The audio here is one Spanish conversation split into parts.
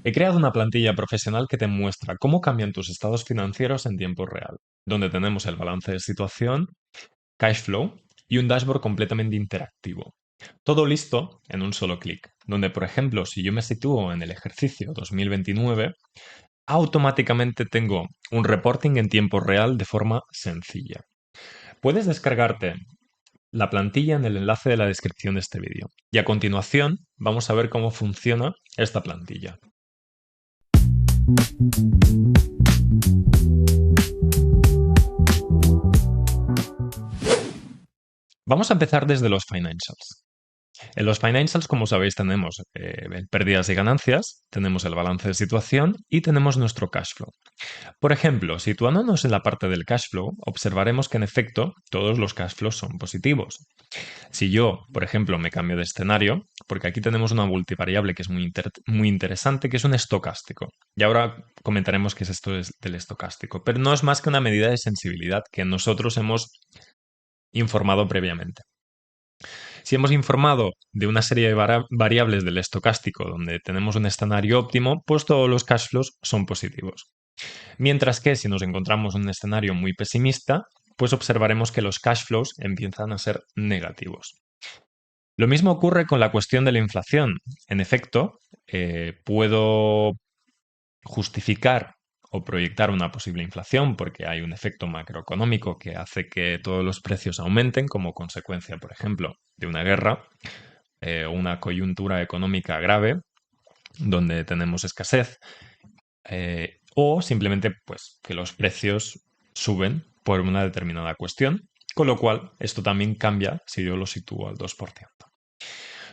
He creado una plantilla profesional que te muestra cómo cambian tus estados financieros en tiempo real, donde tenemos el balance de situación, cash flow y un dashboard completamente interactivo. Todo listo en un solo clic, donde por ejemplo si yo me sitúo en el ejercicio 2029, automáticamente tengo un reporting en tiempo real de forma sencilla. Puedes descargarte la plantilla en el enlace de la descripción de este vídeo. Y a continuación vamos a ver cómo funciona esta plantilla. Vamos a empezar desde los financials. En los financials, como sabéis, tenemos pérdidas y ganancias, tenemos el balance de situación y tenemos nuestro cash flow. Por ejemplo, situándonos en la parte del cash flow, observaremos que en efecto todos los cash flows son positivos. Si yo, por ejemplo, me cambio de escenario, porque aquí tenemos una multivariable que es muy interesante, que es un estocástico. Y ahora comentaremos qué es esto del estocástico. Pero no es más que una medida de sensibilidad que nosotros hemos informado previamente. Si hemos informado de una serie de variables del estocástico donde tenemos un escenario óptimo, pues todos los cash flows son positivos. Mientras que si nos encontramos en un escenario muy pesimista, pues observaremos que los cash flows empiezan a ser negativos. Lo mismo ocurre con la cuestión de la inflación. En efecto, puedo justificar o proyectar una posible inflación porque hay un efecto macroeconómico que hace que todos los precios aumenten como consecuencia, por ejemplo, de una guerra o una coyuntura económica grave donde tenemos escasez o simplemente pues que los precios suben por una determinada cuestión, con lo cual esto también cambia si yo lo sitúo al 2%.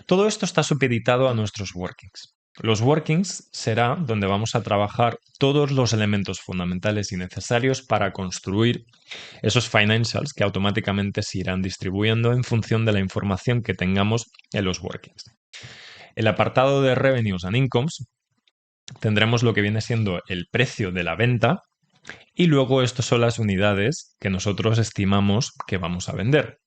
Todo esto está supeditado a nuestros workings. Los workings será donde vamos a trabajar todos los elementos fundamentales y necesarios para construir esos financials que automáticamente se irán distribuyendo en función de la información que tengamos en los workings. El apartado de Revenues and Incomes tendremos lo que viene siendo el precio de la venta y luego estas son las unidades que nosotros estimamos que vamos a vender.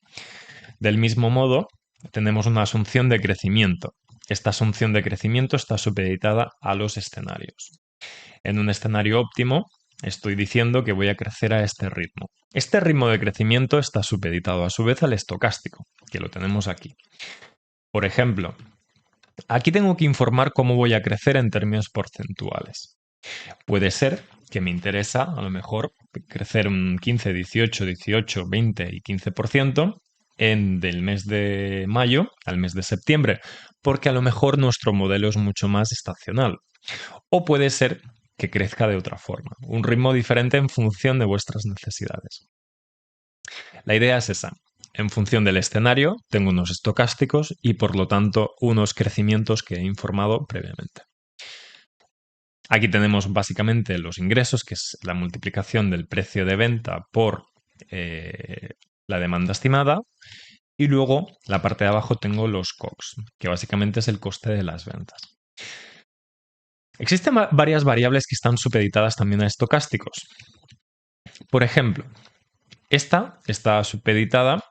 Del mismo modo, tenemos una asunción de crecimiento. Esta asunción de crecimiento está supeditada a los escenarios. En un escenario óptimo, estoy diciendo que voy a crecer a este ritmo. Este ritmo de crecimiento está supeditado a su vez al estocástico, que lo tenemos aquí. Por ejemplo, aquí tengo que informar cómo voy a crecer en términos porcentuales. Puede ser que me interesa a lo mejor crecer un 15, 18, 18, 20 y 15% del mes de mayo al mes de septiembre, porque a lo mejor nuestro modelo es mucho más estacional. O puede ser que crezca de otra forma, un ritmo diferente en función de vuestras necesidades. La idea es esa. En función del escenario, tengo unos estocásticos y por lo tanto unos crecimientos que he informado previamente. Aquí tenemos básicamente los ingresos, que es la multiplicación del precio de venta por la demanda estimada. Y luego, la parte de abajo, tengo los COGS, que básicamente es el coste de las ventas. Existen varias variables que están supeditadas también a estocásticos. Por ejemplo, esta está supeditada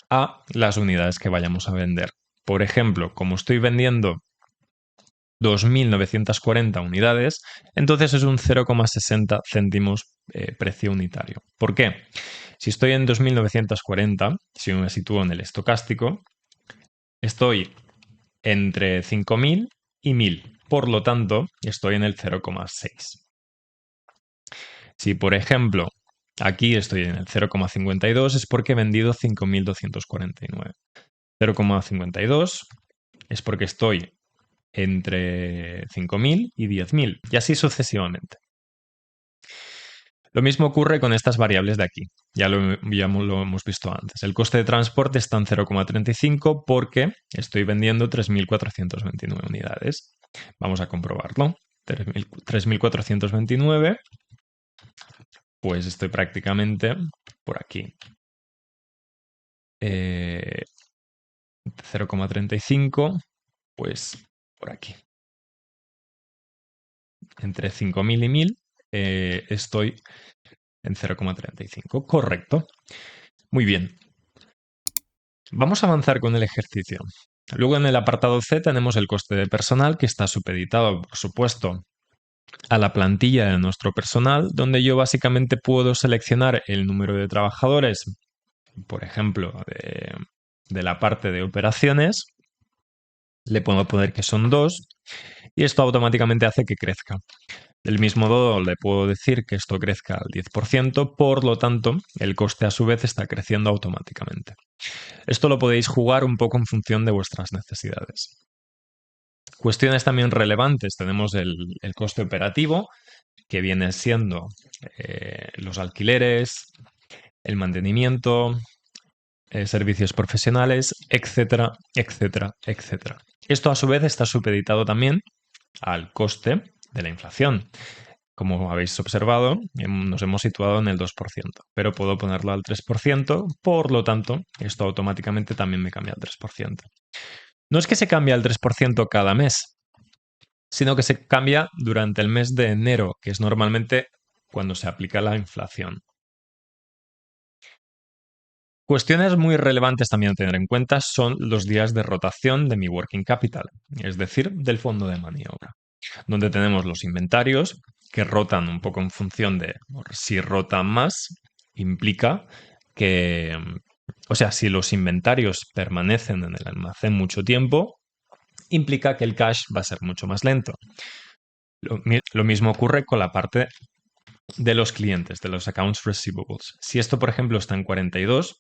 a las unidades que vayamos a vender. Por ejemplo, como estoy vendiendo 2.940 unidades, entonces es un 0,60 céntimos precio unitario. ¿Por qué? Si estoy en 2.940, si me sitúo en el estocástico, estoy entre 5.000 y 1.000. Por lo tanto, estoy en el 0,6. Si, por ejemplo, aquí estoy en el 0,52, es porque he vendido 5.249. 0,52 es porque estoy entre 5.000 y 10.000 y así sucesivamente. Lo mismo ocurre con estas variables de aquí. Ya lo hemos visto antes. El coste de transporte está en 0,35 porque estoy vendiendo 3.429 unidades. Vamos a comprobarlo. 3.429, pues estoy prácticamente por aquí. 0,35, pues por aquí. Entre 5.000 y 1.000 estoy en 0,35. Correcto. Muy bien. Vamos a avanzar con el ejercicio. Luego en el apartado C tenemos el coste de personal, que está supeditado, por supuesto, a la plantilla de nuestro personal, donde yo básicamente puedo seleccionar el número de trabajadores, por ejemplo, de la parte de operaciones. Le puedo poner que son 2 y esto automáticamente hace que crezca. Del mismo modo, le puedo decir que esto crezca al 10%, por lo tanto, el coste a su vez está creciendo automáticamente. Esto lo podéis jugar un poco en función de vuestras necesidades. Cuestiones también relevantes, tenemos el coste operativo, que viene siendo los alquileres, el mantenimiento, servicios profesionales, etcétera, etcétera, etcétera. Esto a su vez está supeditado también al coste de la inflación. Como habéis observado, nos hemos situado en el 2%, pero puedo ponerlo al 3%, por lo tanto, esto automáticamente también me cambia al 3%. No es que se cambie al 3% cada mes, sino que se cambia durante el mes de enero, que es normalmente cuando se aplica la inflación. Cuestiones muy relevantes también a tener en cuenta son los días de rotación de mi working capital, es decir, del fondo de maniobra, donde tenemos los inventarios que rotan un poco en función de si rotan más, implica que, o sea, si los inventarios permanecen en el almacén mucho tiempo, implica que el cash va a ser mucho más lento. Lo mismo ocurre con la parte de los clientes, de los accounts receivables. Si esto, por ejemplo, está en 42,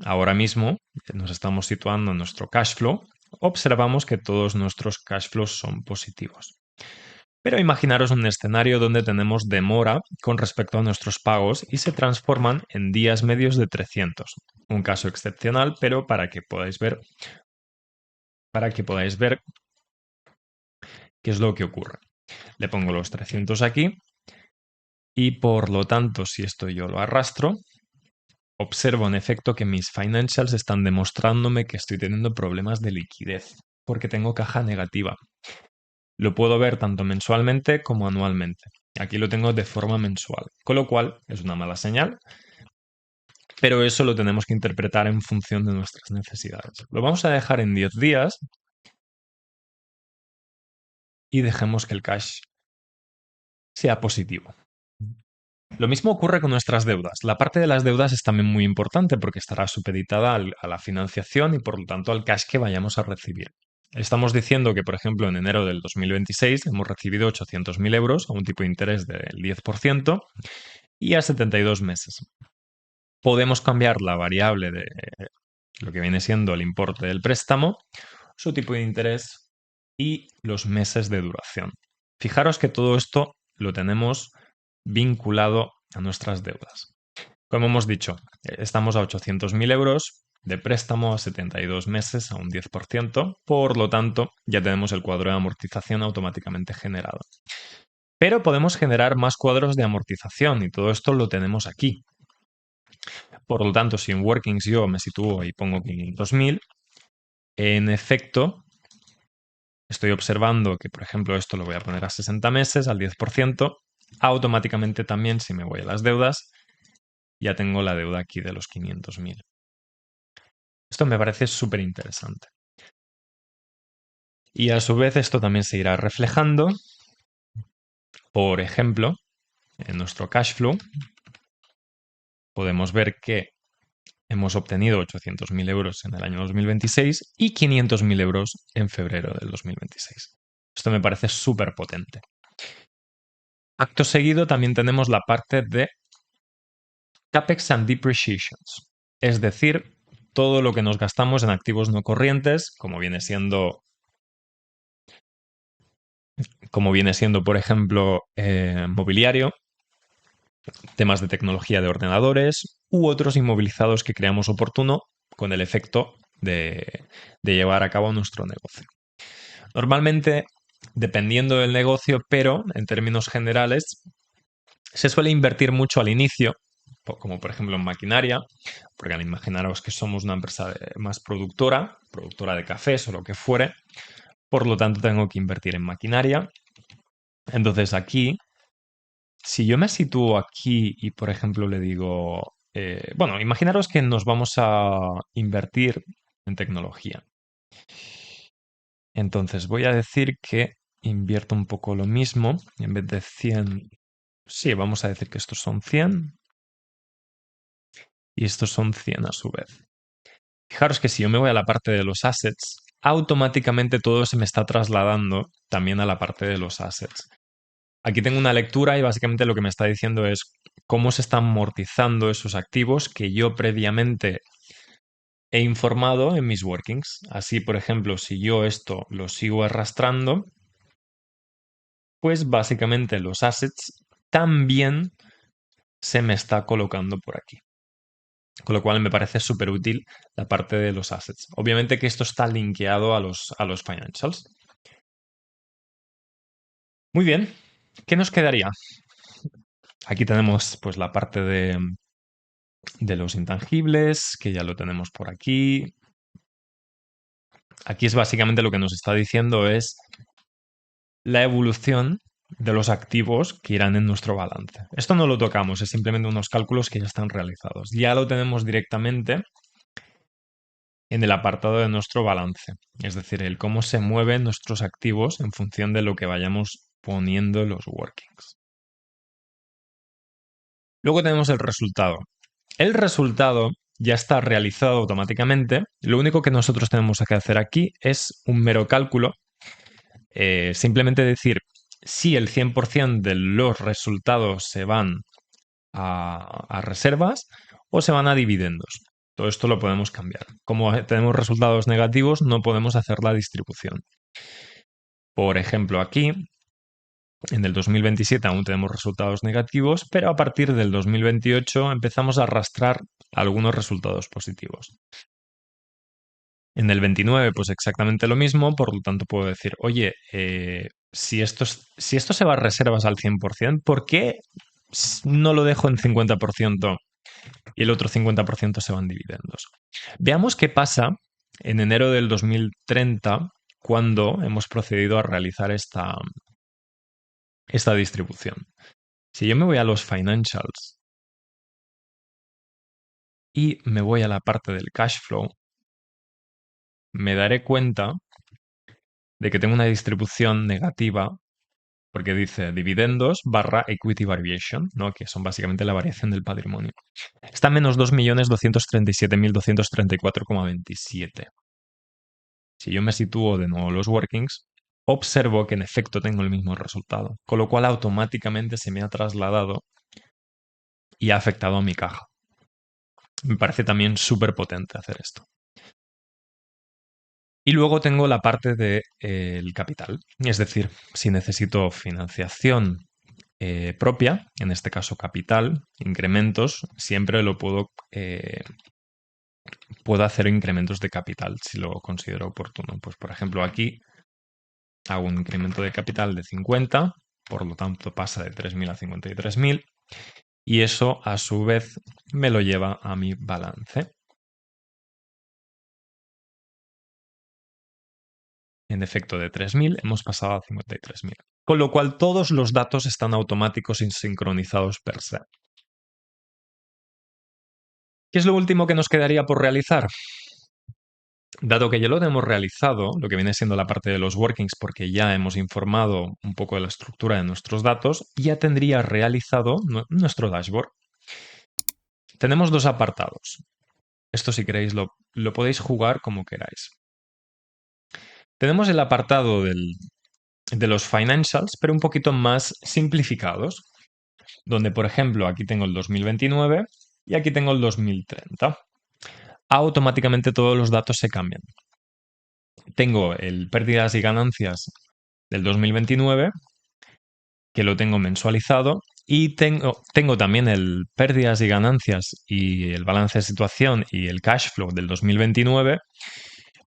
ahora mismo nos estamos situando en nuestro cash flow, observamos que todos nuestros cash flows son positivos. Pero imaginaros un escenario donde tenemos demora con respecto a nuestros pagos y se transforman en días medios de 300. Un caso excepcional, pero para que podáis ver qué es lo que ocurre. Le pongo los 300 aquí y por lo tanto, si esto yo lo arrastro, observo en efecto que mis financials están demostrándome que estoy teniendo problemas de liquidez porque tengo caja negativa. Lo puedo ver tanto mensualmente como anualmente. Aquí lo tengo de forma mensual, con lo cual es una mala señal, pero eso lo tenemos que interpretar en función de nuestras necesidades. Lo vamos a dejar en 10 días y dejemos que el cash sea positivo. Lo mismo ocurre con nuestras deudas. La parte de las deudas es también muy importante porque estará supeditada a la financiación y por lo tanto al cash que vayamos a recibir. Estamos diciendo que, por ejemplo, en enero del 2026 hemos recibido 800.000 euros a un tipo de interés del 10% y a 72 meses. Podemos cambiar la variable de lo que viene siendo el importe del préstamo, su tipo de interés y los meses de duración. Fijaros que todo esto lo tenemos vinculado a nuestras deudas. Como hemos dicho, estamos a 800.000 euros de préstamo a 72 meses a un 10%, por lo tanto ya tenemos el cuadro de amortización automáticamente generado. Pero podemos generar más cuadros de amortización y todo esto lo tenemos aquí. Por lo tanto, si en Workings yo me sitúo y pongo 500.000, en efecto, estoy observando que, por ejemplo, esto lo voy a poner a 60 meses, al 10%, automáticamente también, si me voy a las deudas, ya tengo la deuda aquí de los 500.000. Esto me parece súper interesante. Y a su vez esto también se irá reflejando, por ejemplo, en nuestro cash flow, podemos ver que hemos obtenido 800.000 euros en el año 2026 y 500.000 euros en febrero del 2026. Esto me parece súper potente. Acto seguido también tenemos la parte de CapEx and Depreciations, es decir, todo lo que nos gastamos en activos no corrientes, como viene siendo, por ejemplo, mobiliario, temas de tecnología de ordenadores u otros inmovilizados que creamos oportuno con el efecto de llevar a cabo nuestro negocio. Normalmente, dependiendo del negocio, pero en términos generales, se suele invertir mucho al inicio, como por ejemplo en maquinaria, porque al imaginaros que somos una empresa más productora de cafés o lo que fuere, por lo tanto tengo que invertir en maquinaria. Entonces aquí, si yo me sitúo aquí y por ejemplo le digo, bueno, imaginaros que nos vamos a invertir en tecnología. Entonces voy a decir que invierto un poco lo mismo. En vez de 100, sí, vamos a decir que estos son 100 y estos son 100 a su vez. Fijaros que si yo me voy a la parte de los assets, automáticamente todo se me está trasladando también a la parte de los assets. Aquí tengo una lectura y básicamente lo que me está diciendo es cómo se están amortizando esos activos que yo previamente he informado en mis workings. Así, por ejemplo, si yo esto lo sigo arrastrando, pues básicamente los assets también se me está colocando por aquí. Con lo cual me parece súper útil la parte de los assets. Obviamente que esto está linkeado a los financials. Muy bien, ¿qué nos quedaría? Aquí tenemos pues la parte de los intangibles, que ya lo tenemos por aquí. Aquí es básicamente lo que nos está diciendo es la evolución de los activos que irán en nuestro balance. Esto no lo tocamos, es simplemente unos cálculos que ya están realizados. Ya lo tenemos directamente en el apartado de nuestro balance, es decir, el cómo se mueven nuestros activos en función de lo que vayamos poniendo en los workings. Luego tenemos el resultado. El resultado ya está realizado automáticamente. Lo único que nosotros tenemos que hacer aquí es un mero cálculo. Simplemente decir si el 100% de los resultados se van a reservas o se van a dividendos. Todo esto lo podemos cambiar. Como tenemos resultados negativos, no podemos hacer la distribución. Por ejemplo, aquí, en el 2027 aún tenemos resultados negativos, pero a partir del 2028 empezamos a arrastrar algunos resultados positivos. En el 29, pues exactamente lo mismo, por lo tanto puedo decir, oye, si esto se va a reservas al 100%, ¿por qué no lo dejo en 50% y el otro 50% se van dividendos? Veamos qué pasa en enero del 2030 cuando hemos procedido a realizar esta distribución. Si yo me voy a los financials y me voy a la parte del cash flow, me daré cuenta de que tengo una distribución negativa porque dice dividendos barra equity variation, ¿no? Que son básicamente la variación del patrimonio. Está en menos 2.237.234,27. Si yo me sitúo de nuevo en los workings, observo que en efecto tengo el mismo resultado, con lo cual automáticamente se me ha trasladado y ha afectado a mi caja. Me parece también súper potente hacer esto. Y luego tengo la parte del capital, es decir, si necesito financiación propia, en este caso capital, incrementos, siempre puedo hacer incrementos de capital si lo considero oportuno. Pues por ejemplo aquí hago un incremento de capital de 50, por lo tanto pasa de 3.000 a 53.000 y eso a su vez me lo lleva a mi balance. En efecto, de 3.000 hemos pasado a 53.000. Con lo cual todos los datos están automáticos y sincronizados per se. ¿Qué es lo último que nos quedaría por realizar? Dado que ya lo hemos realizado, lo que viene siendo la parte de los workings, porque ya hemos informado un poco de la estructura de nuestros datos, ya tendría realizado nuestro dashboard. Tenemos dos apartados. Esto si queréis lo podéis jugar como queráis. Tenemos el apartado de los financials, pero un poquito más simplificados, donde por ejemplo aquí tengo el 2029 y aquí tengo el 2030. Automáticamente todos los datos se cambian. Tengo el pérdidas y ganancias del 2029, que lo tengo mensualizado, y tengo también el pérdidas y ganancias y el balance de situación y el cash flow del 2029,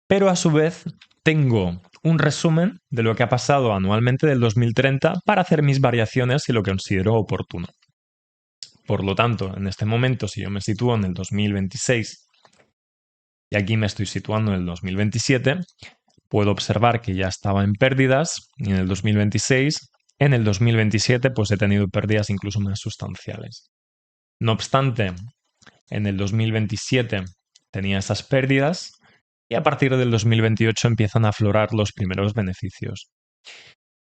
pero a su vez tengo un resumen de lo que ha pasado anualmente del 2030 para hacer mis variaciones si lo considero oportuno. Por lo tanto, en este momento, si yo me sitúo en el 2026 y aquí me estoy situando en el 2027, puedo observar que ya estaba en pérdidas y en el 2026, en el 2027 pues he tenido pérdidas incluso más sustanciales. No obstante, en el 2027 tenía esas pérdidas y a partir del 2028 empiezan a aflorar los primeros beneficios.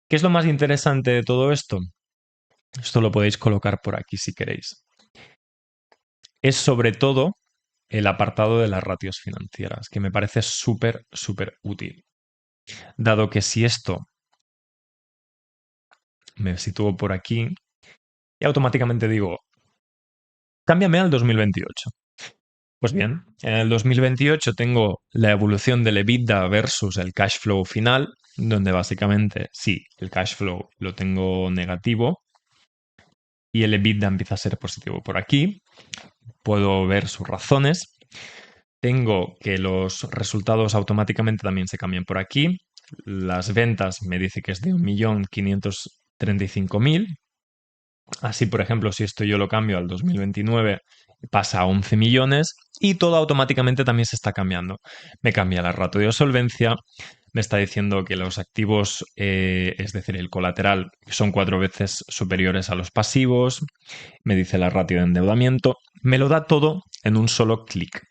¿Qué es lo más interesante de todo esto? Esto lo podéis colocar por aquí si queréis. Es sobre todo el apartado de las ratios financieras, que me parece súper, súper útil. Dado que si esto me sitúo por aquí y automáticamente digo, cámbiame al 2028. Pues bien, en el 2028 tengo la evolución del EBITDA versus el cash flow final, donde básicamente sí, el cash flow lo tengo negativo y el EBITDA empieza a ser positivo por aquí. Puedo ver sus razones. Tengo que los resultados automáticamente también se cambian por aquí. Las ventas me dice que es de 1.535.000. Así, por ejemplo, si esto yo lo cambio al 2029, pasa a 11 millones y todo automáticamente también se está cambiando. Me cambia la ratio de solvencia, me está diciendo que los activos, es decir, el colateral, son 4 veces superiores a los pasivos, me dice la ratio de endeudamiento, me lo da todo en un solo clic.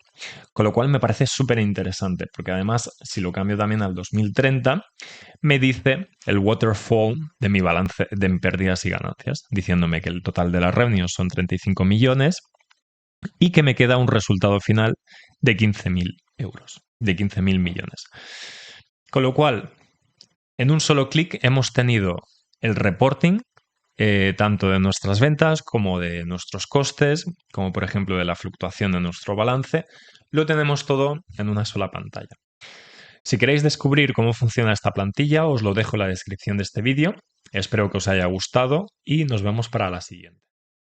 Con lo cual me parece súper interesante, porque además, si lo cambio también al 2030, me dice el waterfall de mi balance de pérdidas y ganancias, diciéndome que el total de las revenues son 35 millones y que me queda un resultado final de 15.000 euros, de 15.000 millones. Con lo cual, en un solo clic hemos tenido el reporting tanto de nuestras ventas como de nuestros costes, como por ejemplo de la fluctuación de nuestro balance, lo tenemos todo en una sola pantalla. Si queréis descubrir cómo funciona esta plantilla, os lo dejo en la descripción de este vídeo. Espero que os haya gustado y nos vemos para la siguiente.